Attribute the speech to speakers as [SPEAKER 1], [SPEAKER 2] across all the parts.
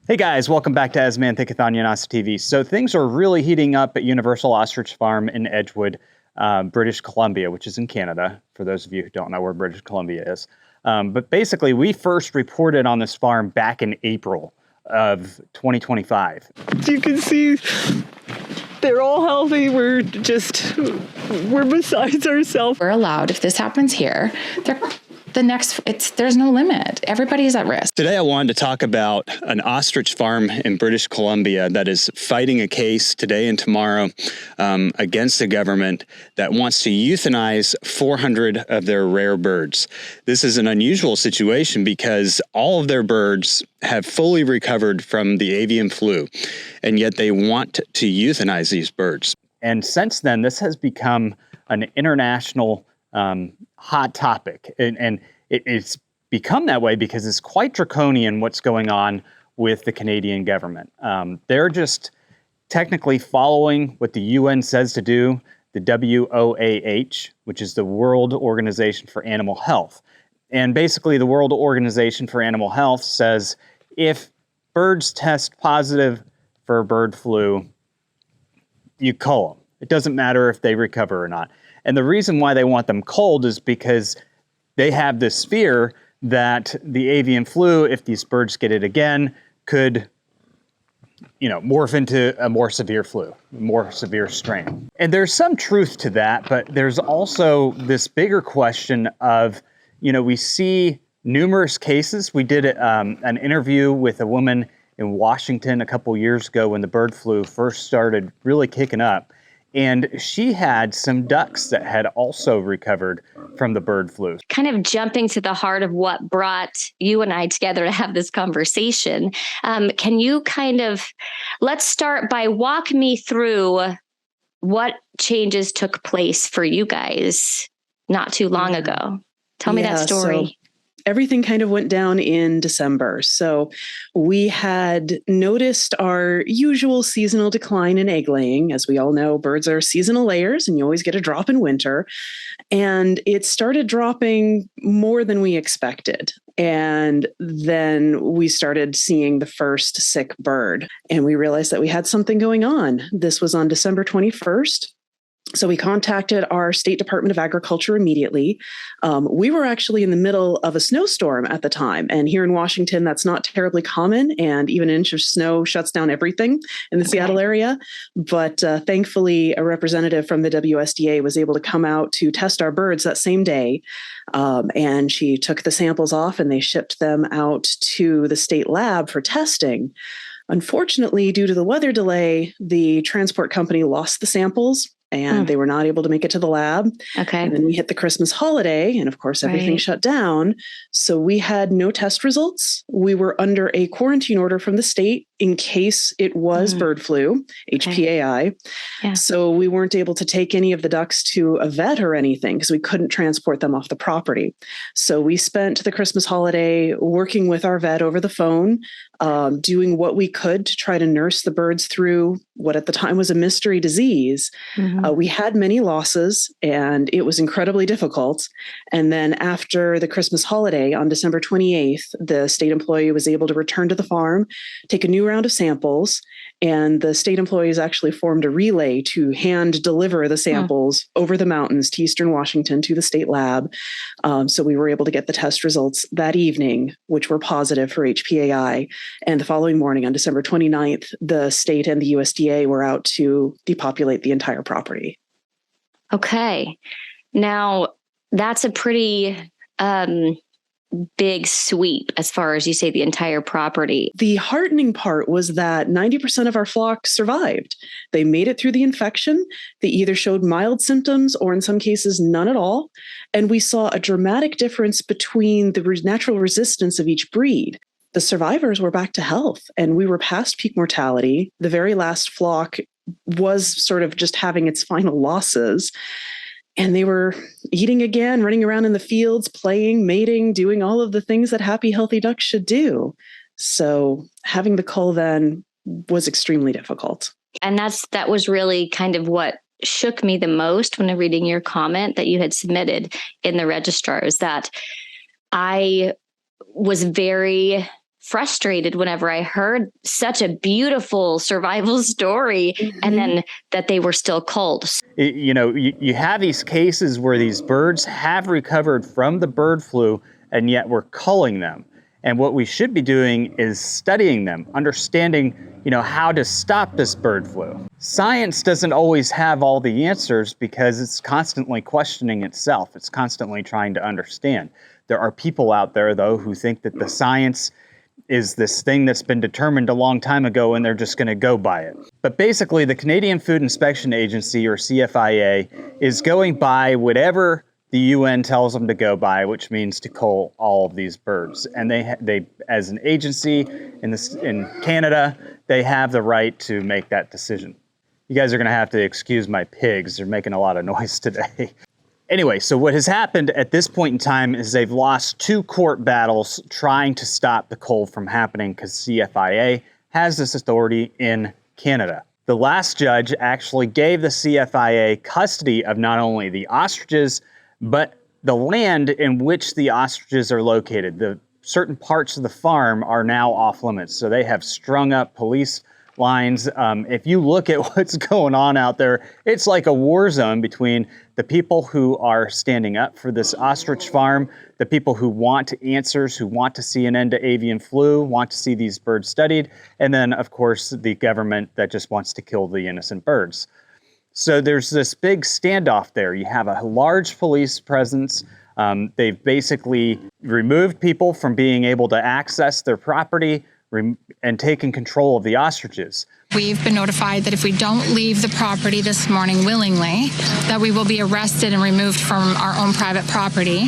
[SPEAKER 1] Hey guys, welcome back to As Man Thinketh on Yanasa TV. So things are really heating up at Universal Ostrich Farm in Edgewood, British Columbia, which is in Canada, for those of you who don't know where British Columbia is. But basically, we first reported on this farm back in April of 2025.
[SPEAKER 2] You can see they're all healthy. We're besides ourselves.
[SPEAKER 3] We're allowed, if this happens here, there's no limit. Everybody's at risk.
[SPEAKER 1] Today I wanted to talk about an ostrich farm in British Columbia that is fighting a case today and tomorrow against the government that wants to euthanize 400 of their rare birds. This is an unusual situation because all of their birds have fully recovered from the avian flu, and yet they want to euthanize these birds. And since then, this has become an international hot topic, and it's become that way because it's quite draconian what's going on with the Canadian government. They're just technically following what the UN says to do, the WOAH, which is the World Organization for Animal Health. And basically the World Organization for Animal Health says if birds test positive for bird flu, you cull them. It doesn't matter if they recover or not. And the reason why they want them culled is because they have this fear that the avian flu, if these birds get it again, could, morph into a more severe flu, more severe strain. And there's some truth to that, but there's also this bigger question of, we see numerous cases. We did an interview with a woman in Washington a couple years ago when the bird flu first started really kicking up. And she had some ducks that had also recovered from the bird flu.
[SPEAKER 4] Kind of jumping to the heart of what brought you and I together to have this conversation. Can you let's start by walk me through what changes took place for you guys not too long ago. Tell me that story.
[SPEAKER 2] So everything kind of went down in December. So we had noticed our usual seasonal decline in egg laying. As we all know, birds are seasonal layers and you always get a drop in winter. And it started dropping more than we expected. And then we started seeing the first sick bird. And we realized that we had something going on. This was on December 21st. So we contacted our State Department of Agriculture immediately. We were actually in the middle of a snowstorm at the time. And here in Washington, that's not terribly common. And even an inch of snow shuts down everything in the Seattle area. But thankfully, a representative from the WSDA was able to come out to test our birds that same day. And she took the samples off and they shipped them out to the state lab for testing. Unfortunately, due to the weather delay, the transport company lost the samples. And they were not able to make it to the lab.
[SPEAKER 4] Okay.
[SPEAKER 2] And then we hit the Christmas holiday, and of course, everything shut down. So we had no test results. We were under a quarantine order from the state in case it was bird flu, HPAI.
[SPEAKER 4] Yeah.
[SPEAKER 2] So we weren't able to take any of the ducks to a vet or anything because we couldn't transport them off the property. So we spent the Christmas holiday working with our vet over the phone, doing what we could to try to nurse the birds through what at the time was a mystery disease. We had many losses and it was incredibly difficult. And then after the Christmas holiday on December 28th, the state employee was able to return to the farm, take a new round of samples, and the state employees actually formed a relay to hand deliver the samples over the mountains to Eastern Washington to the state lab. So we were able to get the test results that evening, which were positive for HPAI. And the following morning on December 29th, the state and the USDA were out to depopulate the entire property.
[SPEAKER 4] Okay. Now, that's a pretty big sweep as far as you say the entire property.
[SPEAKER 2] The heartening part was that 90% of our flock survived. They made it through the infection. They either showed mild symptoms or in some cases none at all. And we saw a dramatic difference between the natural resistance of each breed. The survivors were back to health and we were past peak mortality. The very last flock was sort of just having its final losses. And they were eating again, running around in the fields, playing, mating, doing all of the things that happy, healthy ducks should do. So having the cull then was extremely difficult.
[SPEAKER 4] And that was really kind of what shook me the most when I'm reading your comment that you had submitted in the registrar, is that I was very frustrated whenever I heard such a beautiful survival story and then that they were still culled.
[SPEAKER 1] You have these cases where these birds have recovered from the bird flu, and yet we're culling them. And what we should be doing is studying them, understanding, how to stop this bird flu. Science doesn't always have all the answers because it's constantly questioning itself. It's constantly trying to understand. There are people out there, though, who think that the science is this thing that's been determined a long time ago and they're just going to go by it. But basically, the Canadian Food Inspection Agency, or CFIA, is going by whatever the UN tells them to go by, which means to cull all of these birds. And they as an agency in Canada, they have the right to make that decision. You guys are going to have to excuse my pigs. They're making a lot of noise today. Anyway, so what has happened at this point in time is they've lost 2 court battles trying to stop the cull from happening because CFIA has this authority in Canada. The last judge actually gave the CFIA custody of not only the ostriches, but the land in which the ostriches are located. The certain parts of the farm are now off limits, so they have strung up police lines. If you look at what's going on out there, it's like a war zone between the people who are standing up for this ostrich farm, the people who want answers, who want to see an end to avian flu, want to see these birds studied, and then, of course, the government that just wants to kill the innocent birds. So there's this big standoff there. You have a large police presence. They've basically removed people from being able to access their property and taken control of the ostriches.
[SPEAKER 5] We've been notified that if we don't leave the property this morning willingly, that we will be arrested and removed from our own private property.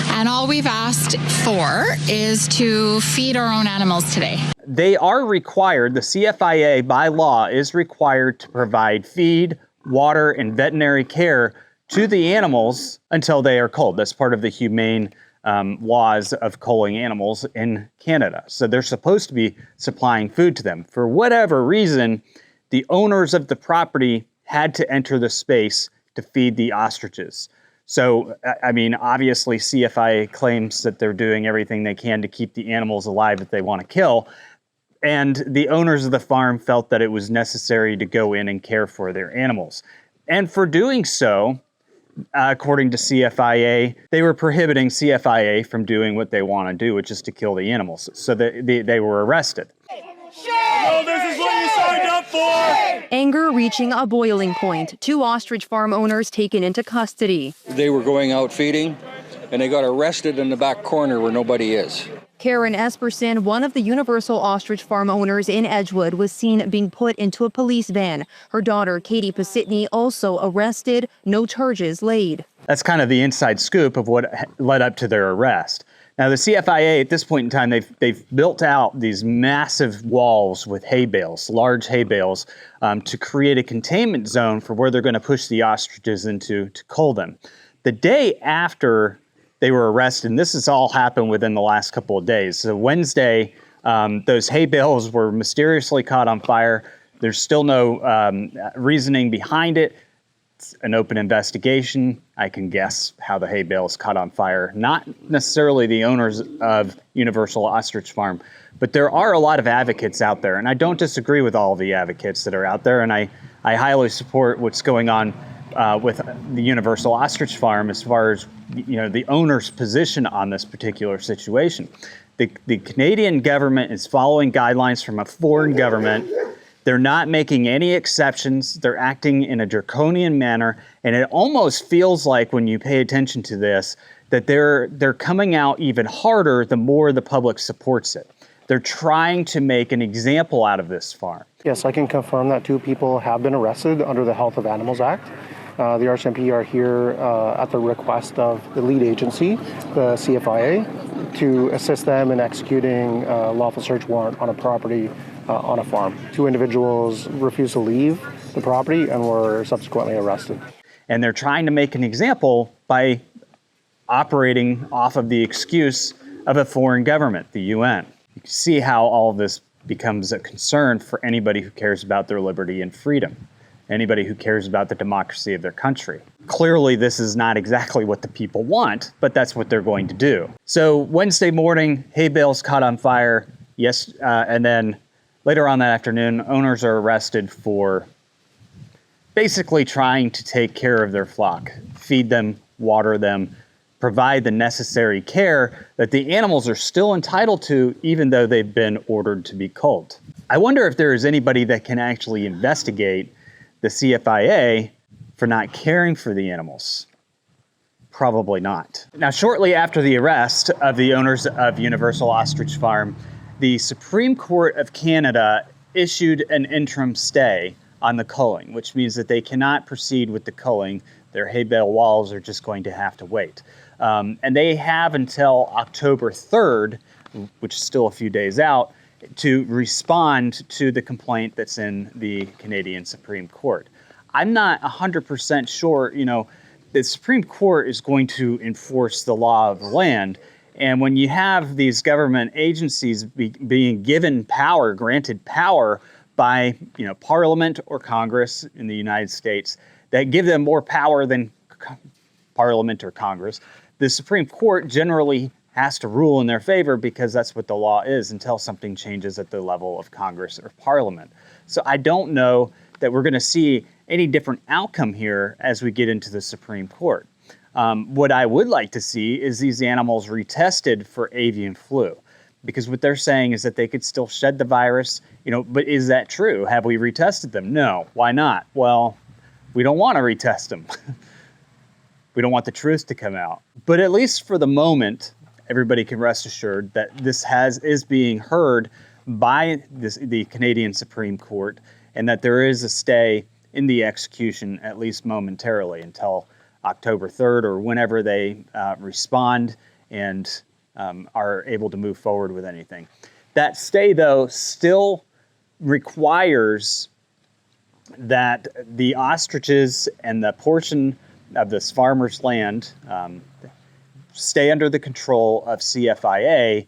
[SPEAKER 5] And all we've asked for is to feed our own animals today.
[SPEAKER 1] They are required, the CFIA by law is required to provide feed, water, and veterinary care to the animals until they are culled. That's part of the humane laws of culling animals in Canada. So they're supposed to be supplying food to them. For whatever reason, the owners of the property had to enter the space to feed the ostriches. So, obviously CFIA claims that they're doing everything they can to keep the animals alive that they want to kill. And the owners of the farm felt that it was necessary to go in and care for their animals. And for doing so, according to CFIA, they were prohibiting CFIA from doing what they want to do, which is to kill the animals. So they were arrested.
[SPEAKER 6] Oh, this is what you signed up for!
[SPEAKER 7] Anger reaching a boiling point. 2 ostrich farm owners taken into custody.
[SPEAKER 8] They were going out feeding, and they got arrested in the back corner where nobody is.
[SPEAKER 7] Karen Esperson, one of the Universal Ostrich Farm owners in Edgewood, was seen being put into a police van. Her daughter, Katie Pasitny, also arrested, no charges laid.
[SPEAKER 1] That's kind of the inside scoop of what led up to their arrest. Now, the CFIA, at this point in time, they've built out these massive walls with hay bales, large hay bales, to create a containment zone for where they're going to push the ostriches into to cull them. The day after they were arrested, and this has all happened within the last couple of days. So Wednesday, those hay bales were mysteriously caught on fire. There's still no reasoning behind it. It's an open investigation. I can guess how the hay bales caught on fire. Not necessarily the owners of Universal Ostrich Farm, but there are a lot of advocates out there, and I don't disagree with all of the advocates that are out there, and I highly support what's going on with the Universal Ostrich Farm as far as the owner's position on this particular situation. The Canadian government is following guidelines from a foreign government. They're not making any exceptions. They're acting in a draconian manner, and it almost feels like when you pay attention to this that they're coming out even harder the more the public supports it. They're trying to make an example out of this farm.
[SPEAKER 9] Yes, I can confirm that 2 people have been arrested under the Health of Animals Act. The RCMP are here at the request of the lead agency, the CFIA, to assist them in executing a lawful search warrant on a property on a farm. 2 individuals refused to leave the property and were subsequently arrested.
[SPEAKER 1] And they're trying to make an example by operating off of the excuse of a foreign government, the UN. You can see how all of this becomes a concern for anybody who cares about their liberty and freedom, anybody who cares about the democracy of their country. Clearly, this is not exactly what the people want, but that's what they're going to do. So Wednesday morning, hay bales caught on fire. Yes, and then later on that afternoon, owners are arrested for basically trying to take care of their flock, feed them, water them, provide the necessary care that the animals are still entitled to, even though they've been ordered to be culled. I wonder if there is anybody that can actually investigate the CFIA for not caring for the animals. Probably not. Now, shortly after the arrest of the owners of Universal Ostrich Farm, the Supreme Court of Canada issued an interim stay on the culling, which means that they cannot proceed with the culling. Their hay bale walls are just going to have to wait. And they have until October 3rd, which is still a few days out, to respond to the complaint that's in the Canadian Supreme Court. I'm not 100% sure, the Supreme Court is going to enforce the law of the land. And when you have these government agencies being given power, granted power by, Parliament or Congress in the United States, that give them more power than Parliament or Congress, the Supreme Court generally has to rule in their favor because that's what the law is until something changes at the level of Congress or Parliament. So I don't know that we're going to see any different outcome here as we get into the Supreme Court. What I would like to see is these animals retested for avian flu, because what they're saying is that they could still shed the virus, but is that true? Have we retested them? No. Why not? Well, we don't want to retest them. We don't want the truth to come out. But at least for the moment, everybody can rest assured that this is being heard by the Canadian Supreme Court, and that there is a stay in the execution, at least momentarily, until October 3rd or whenever they respond and are able to move forward with anything. That stay, though, still requires that the ostriches and the portion of this farmer's land stay under the control of CFIA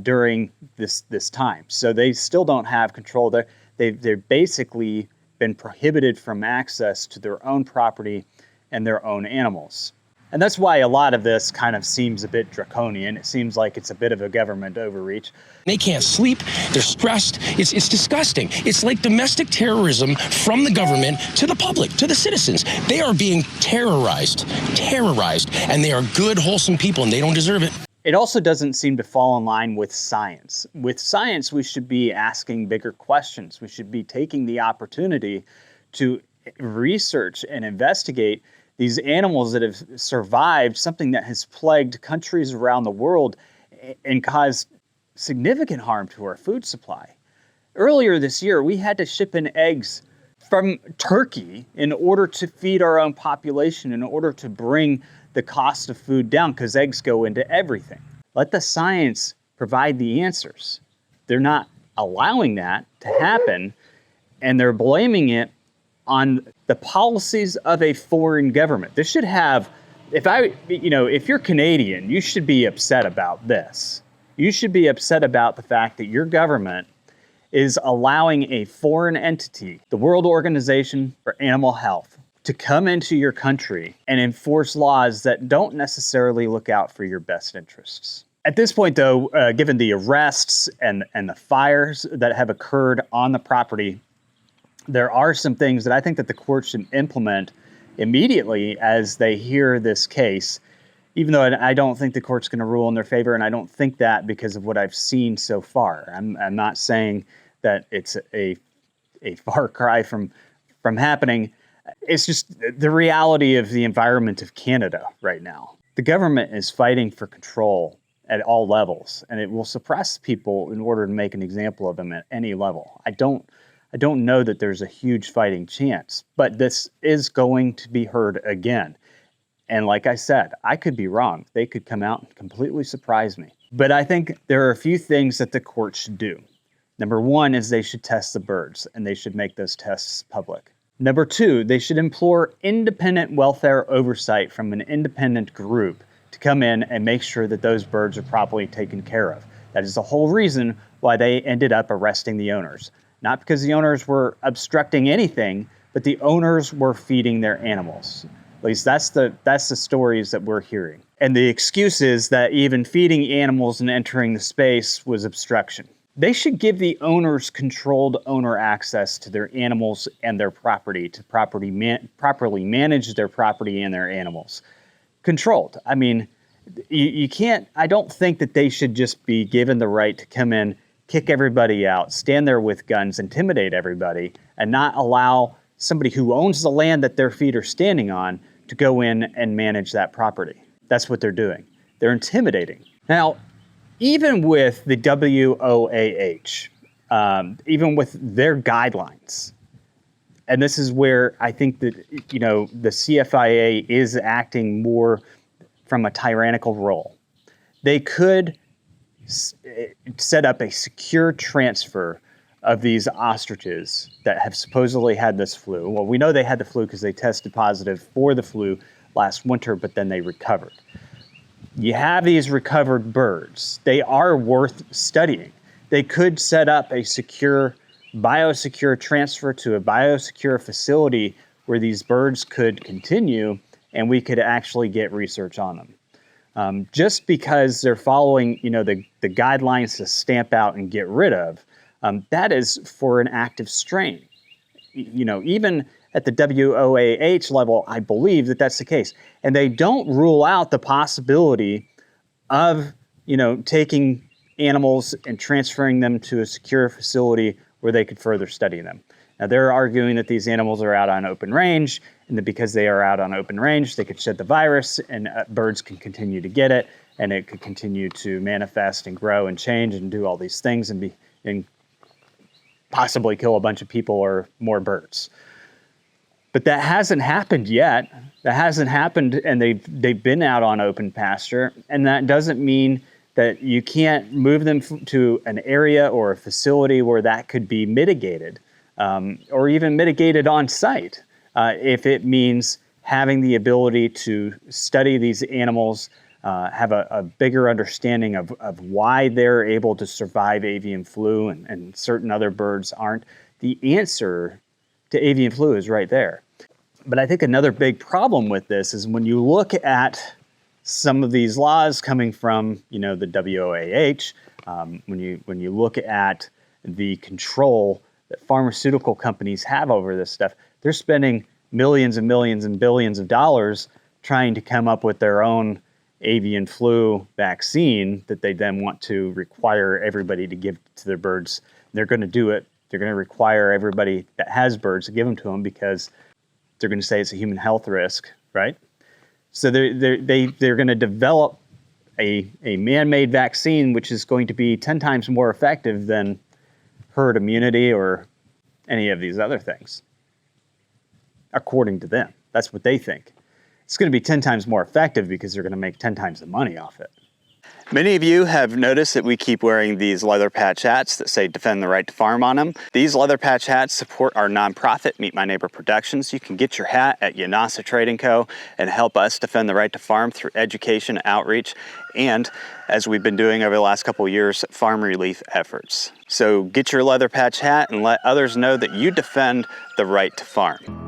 [SPEAKER 1] during this time. So they still don't have control. They've basically been prohibited from access to their own property and their own animals. And that's why a lot of this kind of seems a bit draconian. It seems like it's a bit of a government overreach.
[SPEAKER 10] They can't sleep. They're stressed. It's disgusting. It's like domestic terrorism from the government to the public, to the citizens. They are being terrorized, and they are good, wholesome people, and they don't deserve it.
[SPEAKER 1] It also doesn't seem to fall in line with science. With science, we should be asking bigger questions. We should be taking the opportunity to research and investigate these animals that have survived something that has plagued countries around the world and caused significant harm to our food supply. Earlier this year, we had to ship in eggs from Turkey in order to feed our own population, in order to bring the cost of food down, because eggs go into everything. Let the science provide the answers. They're not allowing that to happen, and they're blaming it on the policies of a foreign government. This should have, if you're Canadian, you should be upset about this. You should be upset about the fact that your government is allowing a foreign entity, the World Organization for Animal Health, to come into your country and enforce laws that don't necessarily look out for your best interests. At this point, though, given the arrests and the fires that have occurred on the property, there are some things that I think that the court should implement immediately as they hear this case, even though I don't think the court's going to rule in their favor, and I don't think that because of what I've seen so far. I'm not saying that it's a far cry from happening. It's just the reality of the environment of Canada right now. The government is fighting for control at all levels, and it will suppress people in order to make an example of them at any level. I don't know that there's a huge fighting chance, but this is going to be heard again. And like I said, I could be wrong. They could come out and completely surprise me. But I think there are a few things that the court should do. Number one is they should test the birds, and they should make those tests public. Number two, they should implore independent welfare oversight from an independent group to come in and make sure that those birds are properly taken care of. That is the whole reason why they ended up arresting the owners. Not because the owners were obstructing anything, but the owners were feeding their animals. At least that's the stories that we're hearing. And the excuse is that even feeding animals and entering the space was obstruction. they should give the owners controlled owner access to their animals and their property to properly manage their property and their animals. Controlled. I mean, you can't, I don't think that they should just be given the right to come in, kick everybody out, stand there with guns, intimidate everybody, and not allow somebody who owns the land that their feet are standing on to go in and manage that property. That's what they're doing. They're intimidating. Now, even with the WOAH, even with their guidelines, and this is where I think that, you know, the CFIA is acting more from a tyrannical role. They could set up a secure transfer of these ostriches that have supposedly had this flu. Well, we know they had the flu because they tested positive for the flu last winter, but then they recovered. You have these recovered birds. They are worth studying. They could set up a secure, biosecure transfer to a biosecure facility where these birds could continue and we could actually get research on them. Just because they're following, you know, the guidelines to stamp out and get rid of, that is for an active strain. You know, even at the WOAH level, I believe that that's the case. And they don't rule out the possibility of, you know, taking animals and transferring them to a secure facility where they could further study them. Now, they're arguing that these animals are out on open range, and that because they are out on open range, they could shed the virus, and birds can continue to get it, and it could continue to manifest and grow and change and do all these things and possibly kill a bunch of people or more birds. But that hasn't happened yet. That hasn't happened, and they've been out on open pasture, and that doesn't mean that you can't move them to an area or a facility where that could be mitigated, or even mitigated on site, if it means having the ability to study these animals, have a bigger understanding of why they're able to survive avian flu and certain other birds aren't. The answer to avian flu is right there. But I think another big problem with this is when you look at some of these laws coming from, you know, the WOAH, when you look at the control that pharmaceutical companies have over this stuff, they're spending millions and millions and billions of dollars trying to come up with their own avian flu vaccine that they then want to require everybody to give to their birds. They're going to do it. They're going to require everybody that has birds to give them to them because they're going to say it's a human health risk, right? So they're going to develop a man-made vaccine which is going to be 10 times more effective than herd immunity or any of these other things, according to them. That's what they think. It's going to be 10 times more effective because they're going to make 10 times the money off it. Many of you have noticed that we keep wearing these leather patch hats that say defend the right to farm on them. These leather patch hats support our nonprofit, Meet My Neighbor Productions. You can get your hat at Yanasa Trading Co. and help us defend the right to farm through education, outreach, and, as we've been doing over the last couple of years, farm relief efforts. So get your leather patch hat and let others know that you defend the right to farm.